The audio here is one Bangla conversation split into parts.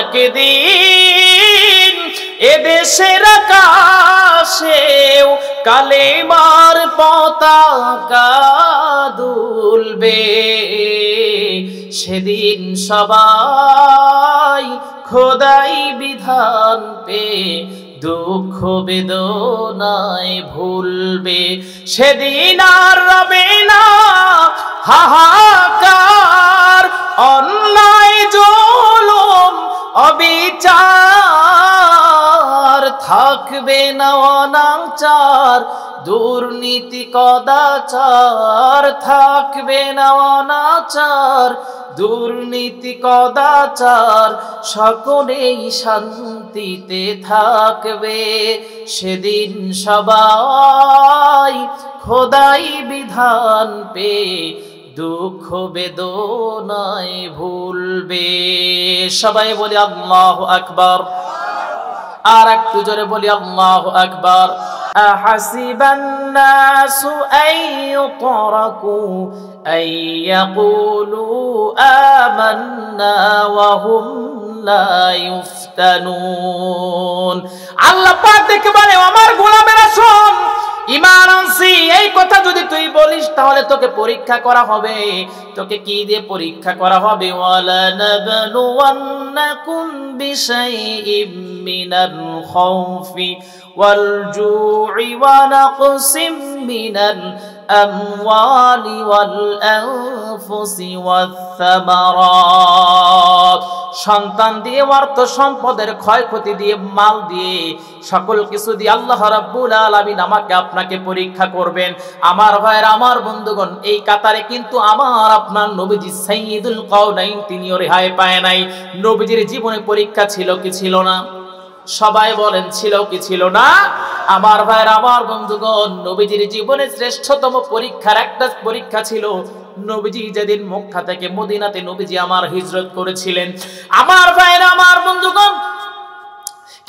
একদিন এদেশের আকাশেও কালেমার পতাকা দুলবে। সেদিন সবাই খোদাই বিধান পেয়ে দুঃখ বেদনায় ভুলবে। সেদিন আর রবে না হাহাকার, অন্যায় জুলুম অবিচার, থাকবে না অনাচার দুর্নীতি কদাচার, থাকবে না অনাচার দুর্নীতি কদাচার, সকলেই শান্তিতে থাকবে। সেদিন সবাই খোদাই বিধান পেয়ে দুঃখ বেদনায় ভুলবে। সবাই বলি আল্লাহু আকবার। আর একটু জোরে বলি আল্লাহু আকবার। আহাসিবান নাসু আন ইউতরাকু আন ইয়াকুলু আমান্না ওয়া হুম লা ইফতানুন। আল্লাহ পাক দেখে বলে, আমার গোলামেরা শোন, ঈমান আনছি এই কথা যদি তুই বলিস তাহলে তোকে পরীক্ষা করা হবে। তোকে কি দিয়ে পরীক্ষা করা হবে? ওয়ালা নাবলুওয়ান্নাকুম বিশাইইম মিনাল খাউফি ওয়াল জু'i ওয়া নাকসিম মিনাল আমওয়ালি ওয়াল আনফুসি ওয়াথ সামারাত। সন্তান দিয়ে, অর্থ সম্পদের ক্ষয়ক্ষতি দিয়ে, মাল দিয়ে, সকল কিছু দিয়ে আল্লাহ রাব্বুল আলামিন আমাকে আপনাকে পরীক্ষা করবেন। আমার ভাইরা, আমার বন্ধুগণ, এই কাতারে কিন্তু আমার আপনার নবীজি সাইয়্যিদুল কাওনাইন তিনিও রেহাই পায় নাই। নবীজির জীবনে পরীক্ষা ছিল কি ছিল না? সবাই বলেন, ছিল কি ছিল না? আমার ভাইরা, আমার বন্ধুগণ, নবীজির জীবনে শ্রেষ্ঠতম পরীক্ষার একটা পরীক্ষা ছিল নবীজি যেদিন মক্কা থেকে মদিনাতে নবীজি আমার হিজরত করেছিলেন। আমার ভাইরা, আমার বন্ধুগণ,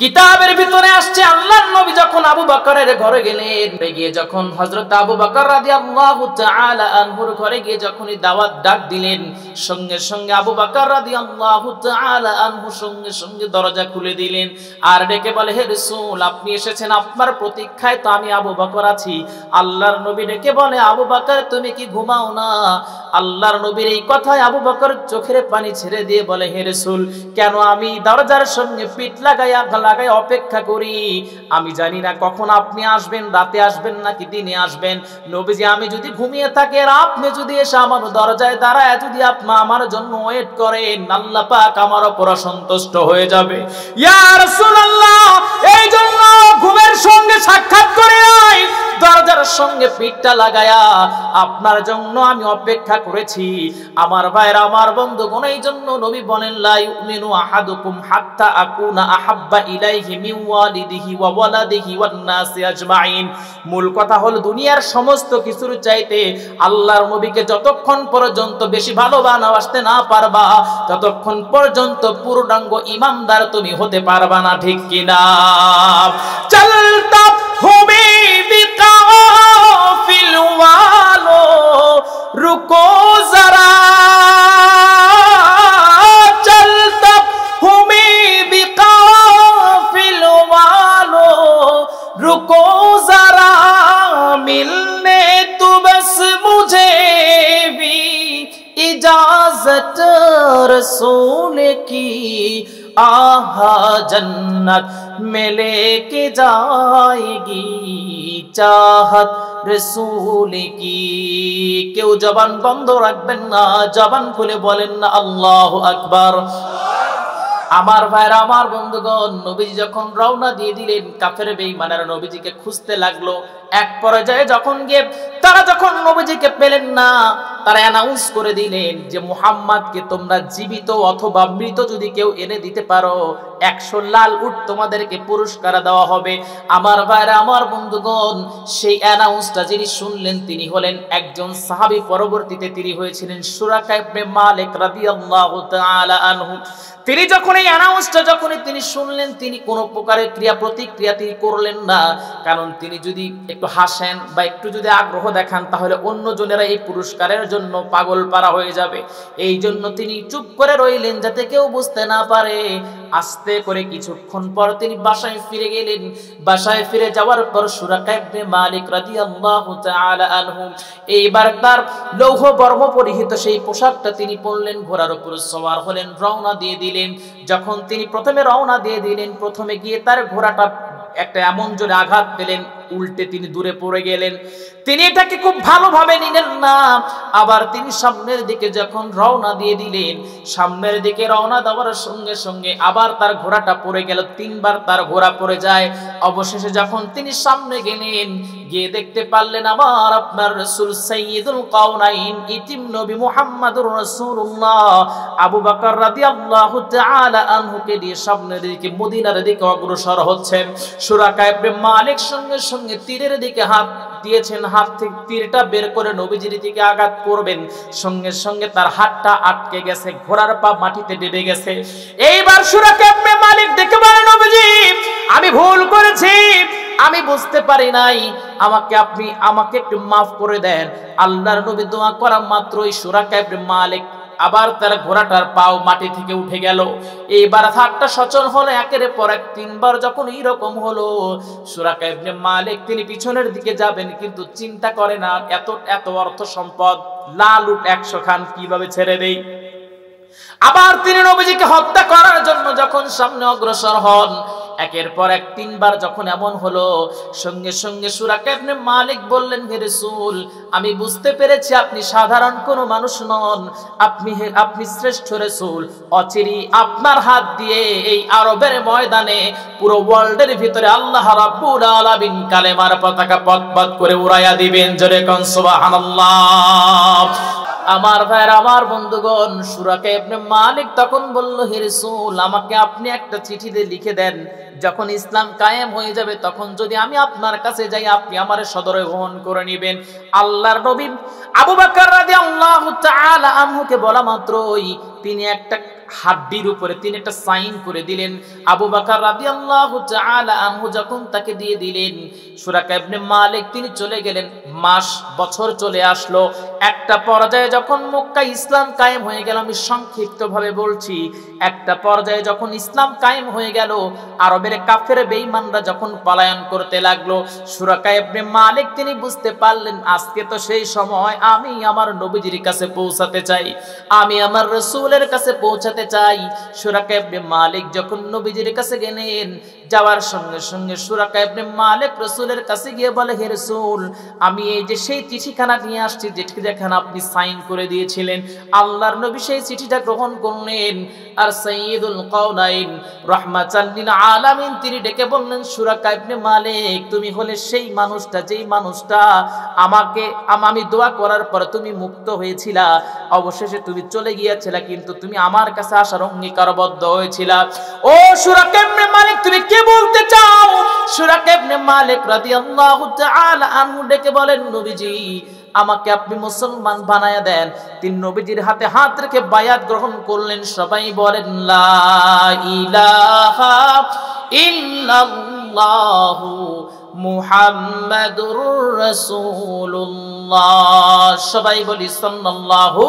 কিতাবের ভিতরে আসছে আল্লাহর নবী যখন আবু বকরের ঘরে গেলেন, গিয়ে যখন হযরত আবু বকর রাদিয়াল্লাহু তাআলা আনহুর ঘরে গিয়ে যখনই দাওয়াত ডাক দিলেন, সঙ্গে সঙ্গে আবু বকর রাদিয়াল্লাহু তাআলা আনহু সঙ্গে সঙ্গে দরজা খুলে দিলেন আর ডেকে বলে, হে রাসূল, আপনি এসেছেন, আপনার প্রতীক্ষায় তো আমি আবু বকর আছি। আল্লাহর নবী ডেকে বলে, আবু বকর তুমি কি ঘুমাও না? আল্লাহর নবীর এই কথায় আবু বকর চোখের পানি ছেড়ে দিয়ে বলে, হে রাসূল, কেন আমি দরজার সঙ্গে পিঠ লাগাইয়া অপেক্ষা করি? আমি জানি না কখন আপনি আসবেন, রাতে আসবেন নাকি দিনে আসবেন। নবীজি, আমি যদি ঘুমিয়ে থাকি আর আপনি যদি এসে আমার দরজায় দাঁড়ায় যদি আপনি আমার জন্য ওয়েট করেন, আল্লাহ পাক আমার উপর সন্তুষ্ট হয়ে যাবে। ইয়া রাসূলুল্লাহ, এই জন্য ঘুমের সঙ্গে সাক্ষাৎ করে নাই, দরজার সঙ্গে পিঠটা লাগায়া আপনার জন্য আমি অপেক্ষা করেছি। আমার ভাইরা, আমার বন্ধুগণ, এই জন্য নবী বলেন, লা ইউমিনু আহাদুকুম হাত্তা আকুনা আহাব্বা ইলাইহি মিন ওয়ালিদিহি ওয়া ওয়ালাদিহি ওয়ান নাসি আজমাইন। মূল কথা হলো, দুনিয়ার সমস্ত কিছুর চাইতে আল্লাহর নবীকে যতক্ষণ পর্যন্ত বেশি ভালোবাসতে না পারবা ততক্ষণ পর্যন্ত পূর্ণাঙ্গ ঈমানদার তুমি হতে পারবা না, ঠিক কিনা? চলতা হুবি বিকাফিল ওয়ালো রুকো যারা, চলতা হুবি বিকাফিল ওয়ালো रुको जरा मिलने तो बस मुझे भी इजाजत रसूल की आहा जन्नत में लेके जाएगी चाहत रसूल की। क्यों जबान बंद रखबेन ना, जबान खुले बोलेन ना अल्लाहु अकबर। আমার ভাইরা, আমার বন্ধুগণ, নবীজি যখন রওনা দিয়ে দিলেন, কাফের বেঈমানেরা নবীজিকে খুঁজতে লাগলো। এক পর্যায়ে যখন গিয়ে তারা যখন নবীজিকে পেলেন না, তারা অ্যানাউন্স করে দিলেন যে মুহাম্মদকে তোমরা জীবিত অথবা মৃত যদি কেউ এনে দিতে পারো 100 লাল উট তোমাদেরকে পুরস্কার দেওয়া হবে। আমার ভাইরা, আমার বন্ধুগণ, সেই অ্যানাউন্সটা যিনি শুনলেন তিনি হলেন একজন সাহাবী, পরবর্তীতে তিনি হয়েছিলেন সুরাকা ইবনে মালিক রাদিয়াল্লাহু তাআলা আনহু। তিনি যখন এই অ্যানাউন্সটা তিনি শুনলেন, তিনি কোনো প্রকারের ক্রিয়া প্রতিক্রিয়া তিনি করলেন না, কারণ তিনি যদি একটু হাসেন বা একটু যদি আগ্রহ দেখান তাহলে অন্য জনেরা এই পুরস্কারের জন্য পাগল পারা হয়ে যাবে। এই জন্য তিনি চুপ করে রইলেন যাতে কেউ বুঝতে না পারে। আস্তে করে কিছুক্ষণ পর তিনি বাসায় ফিরে গেলেন। বাসায় ফিরে যাওয়ার পর সুরাকা ইবনে মালিক রাদিয়াল্লাহু তাআলা আনহু এইবার তার লৌহ বর্ম পরিহিত সেই পোশাকটা তিনি পরলেন, ঘোড়ার উপর সওয়ার হলেন, রওনা দিয়ে দিলেন। যখন তিনি প্রথমে রওনা দিয়ে দিলেন, প্রথমে গিয়ে তার ঘোড়াটা একটা এমন জোরে আঘাত পেলেন, উল্টে তিনি দূরে পড়ে গেলেন। তিনি এটাকে খুব ভালোভাবে নিলেন না। আবার তিনি সামনের দিকে যখন রওনা দিয়ে দিলেন, সামনের দিকে রওনা দেওয়ার সঙ্গে সঙ্গে আবার তার ঘোড়াটা পড়ে গেল। 3 বার তার ঘোড়া পড়ে যায়। অবশেষে যখন তিনি সামনে গেলেন, গিয়ে দেখতে পারলেন আমার আপনার রাসূল সাইয়্যিদুল কাওনাইন ইতিম নবী মুহাম্মদুর রাসূলুল্লাহ আবু বকর রাদিয়াল্লাহু তাআলা আনহুকে দিয়ে সামনের দিকে মদিনার দিকে অগ্রসর হচ্ছেন। সুরাকা ইবনে মালিক সঙ্গে সঙ্গে তীরের দিকে হাত দিয়েছেন, হাত থেকে তীরটা বের করে নবীজির দিকে আঘাত করবেন, সঙ্গে সঙ্গে তার হাতটা আটকে গেছে, ঘোড়ার পা মাটিতে ডেবে গেছে। এইবার সুরাকা ইবনে মালিক দেখে বলেন, নবীজি আমি ভুল করেছি, আমি বুঝতে পারি নাই, আমাকে একটু মাফ করে দেন। আল্লাহর নবী দোয়া করা মাত্রই সুরাকা ইবনে মালিক আবার তার ঘোড়াটার পাও মাটি থেকে উঠে গেল। এইবার হাতটা সচল হলো, একের পর এক 3 বার যখন এইরকম হলো, সুরাকা ইবনে মালিক তিনি পিছনের দিকে যাবেন, কিন্তু চিন্তা করে না এত এত অর্থ সম্পদ লালুট 100 খান কিভাবে ছেড়ে দেই। আবার তিনি নবীজিকে হত্যা করার জন্য যখন সামনে অগ্রসর হন, একের পর এক 3 বার যখন এমন হলো, সঙ্গে সঙ্গে সুরাকা ইবনে মালিক বললেন, হে রাসূল আমি বুঝতে পেরেছি আপনি সাধারণ কোনো মানুষ নন, আপনি শ্রেষ্ঠ রাসূল। অচিরি আপনার হাত দিয়ে এই আরবের ময়দানে পুরো ওয়ার্ল্ডের ভিতরে আল্লাহ রাব্বুল আলামিন কালেমার পতাকা পথ করে উড়াইয়া দিবেন। জোরে কোন সুবহানাল্লাহ। আমার ভাইরা, আমার বন্ধুগণ, সুরাকা ইবনে মালিক তখন বলল, হে রাসূল আমাকে আপনি একটা চিঠি দিয়ে লিখে দেন, যখন ইসলাম কায়েম হয়ে যাবে তখন যদি আমি আপনার কাছে যাই আপনি আমারে সদরে গ্রহণ করে নেবেন। আল্লাহর নবী আবু বকর রাদিয়াল্লাহু তাআলা আনহুকে বলা মাত্রই তিনি একটা হাড্ডির উপরে তিনি একটা সাইন করে দিলেন। আবু বকর রাদিয়াল্লাহু তাআলা আনহু যখন তাকে দিয়ে দিলেন, সুরাকা ইবনে মালিক তিনি চলে গেলেন। মাস বছর চলে আসলো। একটা পর্যায়ে যখন মক্কা ইসলাম কায়েম হয়ে গেল, আমি সংক্ষিপ্ত ভাবে বলছি, একটা পর্যায়ে যখন ইসলাম কায়েম হয়ে গেল, আরবের কাফের বেঈমানরা যখন পলায়ন করতে লাগলো, সুরাকা ইবনে মালিক তিনি বুঝতে পারলেন আজকে তো সেই সময়, আমি আমার নবীজির কাছে পৌঁছাতে চাই, আমি আমার রাসূলের কাছে পৌঁছাতে চাই। সুরাকা ইবনে মালিক যখন নবীজির কাছে গেলেন, যাওয়ার সঙ্গে সঙ্গে সুরাকা ইবনে মালিক রাসূলের কাছে গিয়ে বলে, হে রাসূল আমি এই যে সেই চিঠিখানা নিয়ে আসছি যেখানে আপনি সাইন করে দিয়েছিলেন। আল্লাহর নবী সেই চিঠিটা গ্রহণ করলেন, আর সাইয়্যিদুল কাওনাইন রাহমাতাল লিল আলামিন তিনি ডেকে বললেন, সুরাকা ইবনে মালিক তুমি হলে সেই মানুষটা যেই মানুষটা আমি দোয়া করার পর তুমি মুক্ত হয়েছিলা, অবশেষে তুমি চলে গিয়েছিলা, কিন্তু তুমি আমার কাছে আসার অঙ্গীকারবদ্ধ হয়েছিলা। ও সুরাকা ইবনে মালিক তুমি কি বলতে চাও? সুরাকা ইবনে মালিক রাদিয়াল্লাহু তাআলা আনহু ডেকে বলেন, নবীজি আমাকে আপনি মুসলমান বানায়া দেন। তিনি নবীজির হাতে হাত রেখে বায়াত গ্রহণ করলেন। সবাই বলেন লা ইলাহা ইল্লাল্লাহু মুহাম্মাদুর রাসূলুল্লাহ। সবাই বলি সাল্লাল্লাহু